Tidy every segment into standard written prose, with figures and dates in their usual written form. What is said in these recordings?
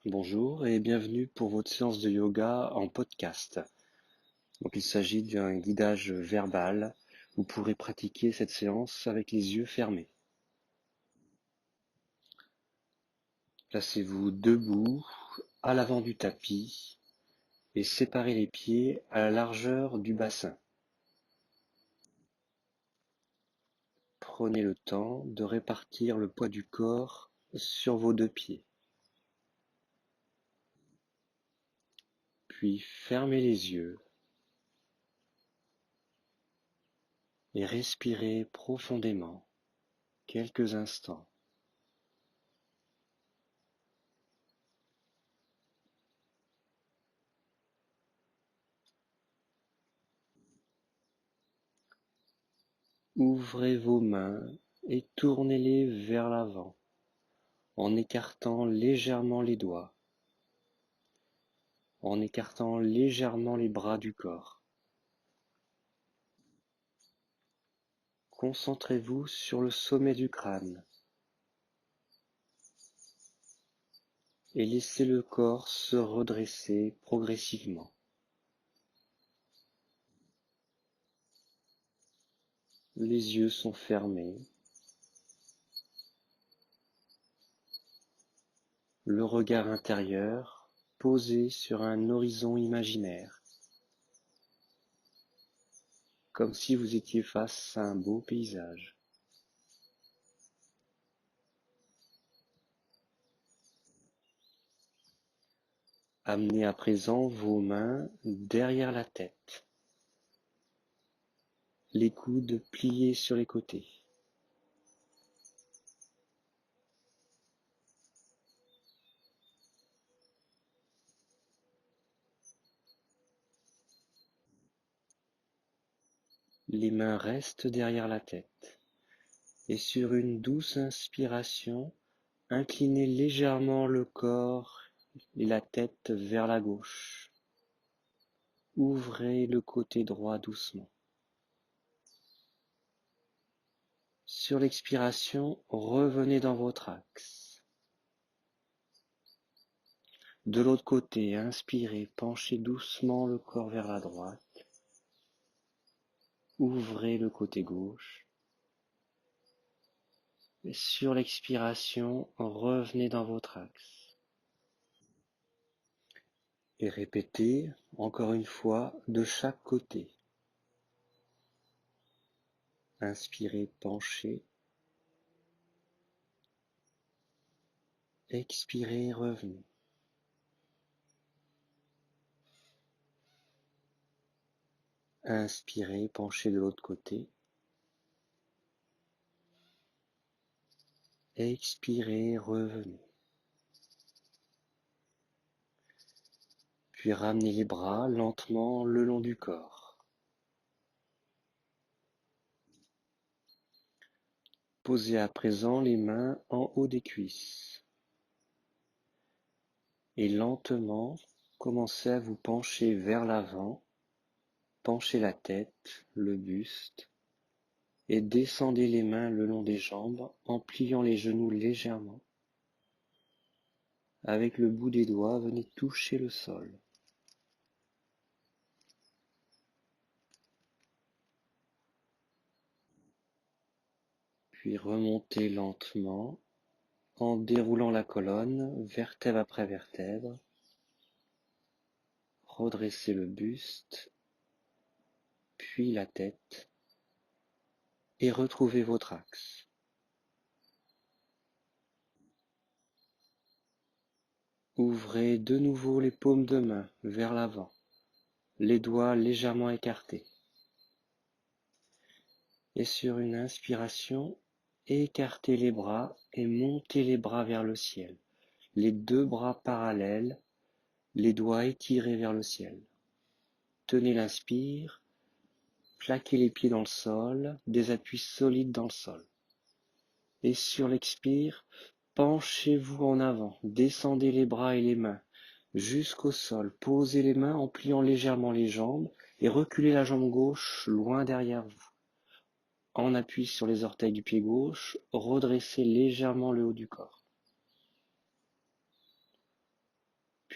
Bonjour et bienvenue pour votre séance de yoga en podcast. Il s'agit d'un guidage verbal. Vous pourrez pratiquer cette séance avec les yeux fermés. Placez-vous debout à l'avant du tapis et séparez les pieds à la largeur du bassin. Prenez le temps de répartir le poids du corps sur vos deux pieds. Puis fermez les yeux et respirez profondément quelques instants. Ouvrez vos mains et tournez-les vers l'avant en écartant légèrement les doigts, en écartant légèrement les bras du corps. Concentrez-vous sur le sommet du crâne et laissez le corps se redresser progressivement. Les yeux sont fermés, le regard intérieur posé sur un horizon imaginaire, comme si vous étiez face à un beau paysage. Amenez à présent vos mains derrière la tête, les coudes pliés sur les côtés. Les mains restent derrière la tête. Et sur une douce inspiration, inclinez légèrement le corps et la tête vers la gauche. Ouvrez le côté droit doucement. Sur l'expiration, revenez dans votre axe. De l'autre côté, inspirez, penchez doucement le corps vers la droite. Ouvrez le côté gauche. Et sur l'expiration, revenez dans votre axe. Et répétez encore une fois de chaque côté. Inspirez, penchez. Expirez, revenez. Inspirez, penchez de l'autre côté. Expirez, revenez. Puis ramenez les bras lentement le long du corps. Posez à présent les mains en haut des cuisses. Et lentement, commencez à vous pencher vers l'avant. Penchez la tête, le buste. Et descendez les mains le long des jambes en pliant les genoux légèrement. Avec le bout des doigts, venez toucher le sol. Puis remontez lentement en déroulant la colonne, vertèbre après vertèbre. Redressez le buste, puis la tête, et retrouvez votre axe. Ouvrez de nouveau les paumes de main vers l'avant, les doigts légèrement écartés. Et sur une inspiration, écartez les bras et montez les bras vers le ciel. Les deux bras parallèles, les doigts étirés vers le ciel. Tenez l'inspire, plaquez les pieds dans le sol, des appuis solides dans le sol. Et sur l'expire, penchez-vous en avant, descendez les bras et les mains jusqu'au sol. Posez les mains en pliant légèrement les jambes et reculez la jambe gauche loin derrière vous. En appui sur les orteils du pied gauche, redressez légèrement le haut du corps.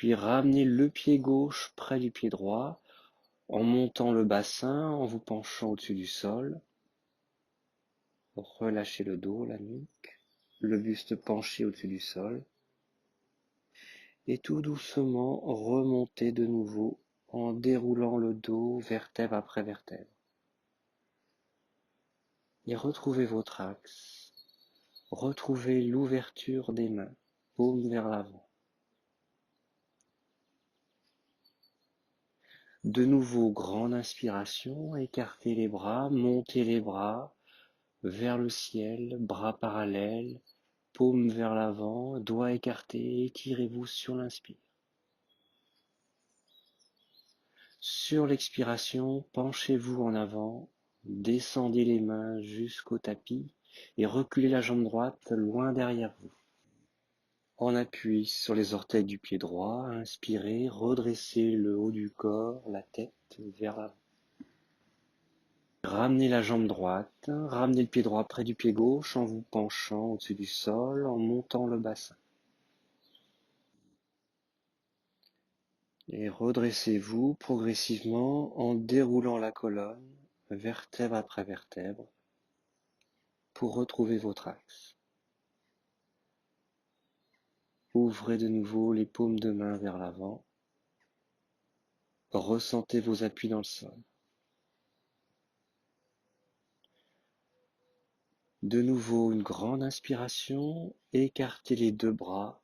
Puis ramenez le pied gauche près du pied droit, en montant le bassin, en vous penchant au-dessus du sol. Relâchez le dos, la nuque, le buste penché au-dessus du sol. Et tout doucement, remontez de nouveau en déroulant le dos vertèbre après vertèbre. Et retrouvez votre axe. Retrouvez l'ouverture des mains, paume vers l'avant. De nouveau, grande inspiration, écartez les bras, montez les bras vers le ciel, bras parallèles, paume vers l'avant, doigts écartés, étirez-vous sur l'inspire. Sur l'expiration, penchez-vous en avant, descendez les mains jusqu'au tapis et reculez la jambe droite loin derrière vous. En appui sur les orteils du pied droit, inspirez, redressez le haut du corps, la tête vers l'avant. Ramenez la jambe droite, ramenez le pied droit près du pied gauche en vous penchant au-dessus du sol, en montant le bassin. Et redressez-vous progressivement en déroulant la colonne, vertèbre après vertèbre, pour retrouver votre axe. Ouvrez de nouveau les paumes de main vers l'avant. Ressentez vos appuis dans le sol. De nouveau, une grande inspiration. Écartez les deux bras.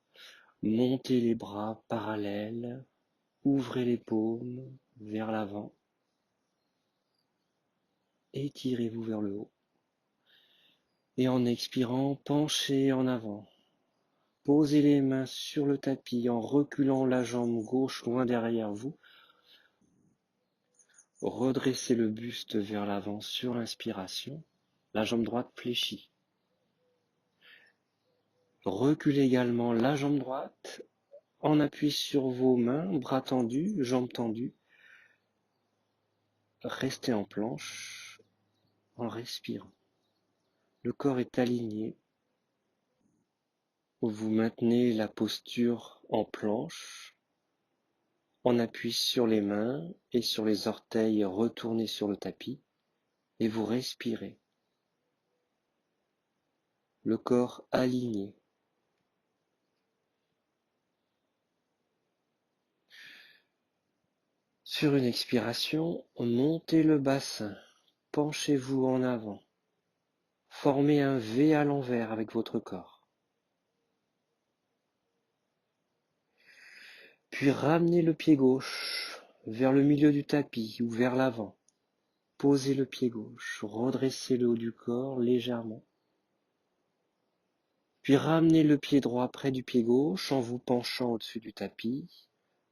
Montez les bras parallèles. Ouvrez les paumes vers l'avant. Étirez-vous vers le haut. Et en expirant, penchez en avant. Posez les mains sur le tapis en reculant la jambe gauche loin derrière vous. Redressez le buste vers l'avant sur l'inspiration. La jambe droite fléchit. Reculez également la jambe droite en appui sur vos mains, bras tendus, jambes tendues. Restez en planche en respirant. Le corps est aligné. Vous maintenez la posture en planche, en appui sur les mains et sur les orteils retournés sur le tapis, et vous respirez. Le corps aligné. Sur une expiration, montez le bassin, penchez-vous en avant. Formez un V à l'envers avec votre corps. Puis ramenez le pied gauche vers le milieu du tapis ou vers l'avant. Posez le pied gauche, redressez le haut du corps légèrement. Puis ramenez le pied droit près du pied gauche en vous penchant au-dessus du tapis,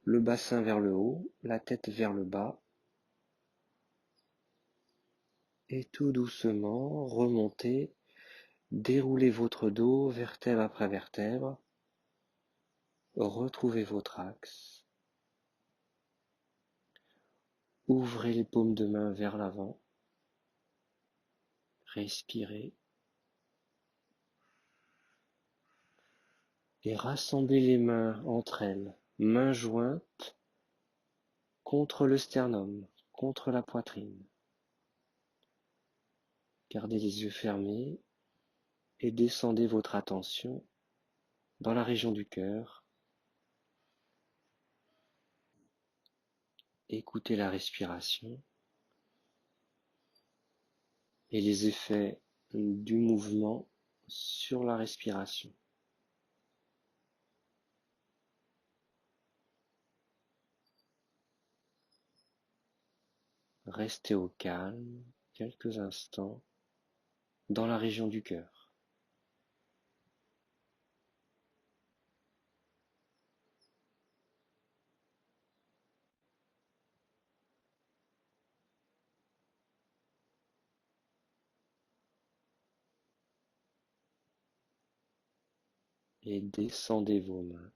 le bassin vers le haut, la tête vers le bas. Et tout doucement, remontez, déroulez votre dos vertèbre après vertèbre. Retrouvez votre axe. Ouvrez les paumes de main vers l'avant. Respirez. Et rassemblez les mains entre elles, mains jointes contre le sternum, contre la poitrine. Gardez les yeux fermés et descendez votre attention dans la région du cœur. Écoutez la respiration et les effets du mouvement sur la respiration. Restez au calme quelques instants dans la région du cœur. Et descendez vos mains.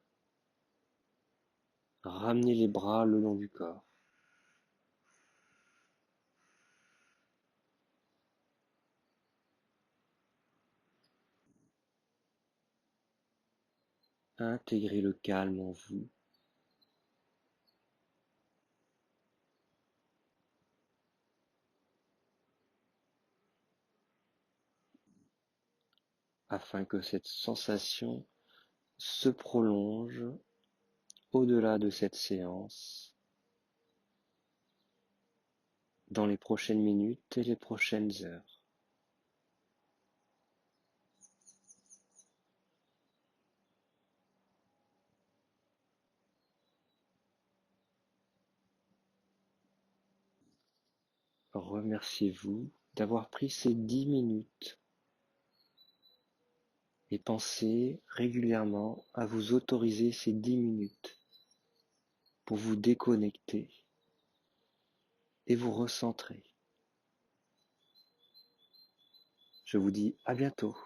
Ramenez les bras le long du corps. Intégrez le calme en vous. afin que cette sensation se prolonge au-delà de cette séance dans les prochaines minutes et les prochaines heures. Remerciez-vous d'avoir pris ces 10 minutes et pensez régulièrement à vous autoriser ces 10 minutes pour vous déconnecter et vous recentrer. Je vous dis à bientôt.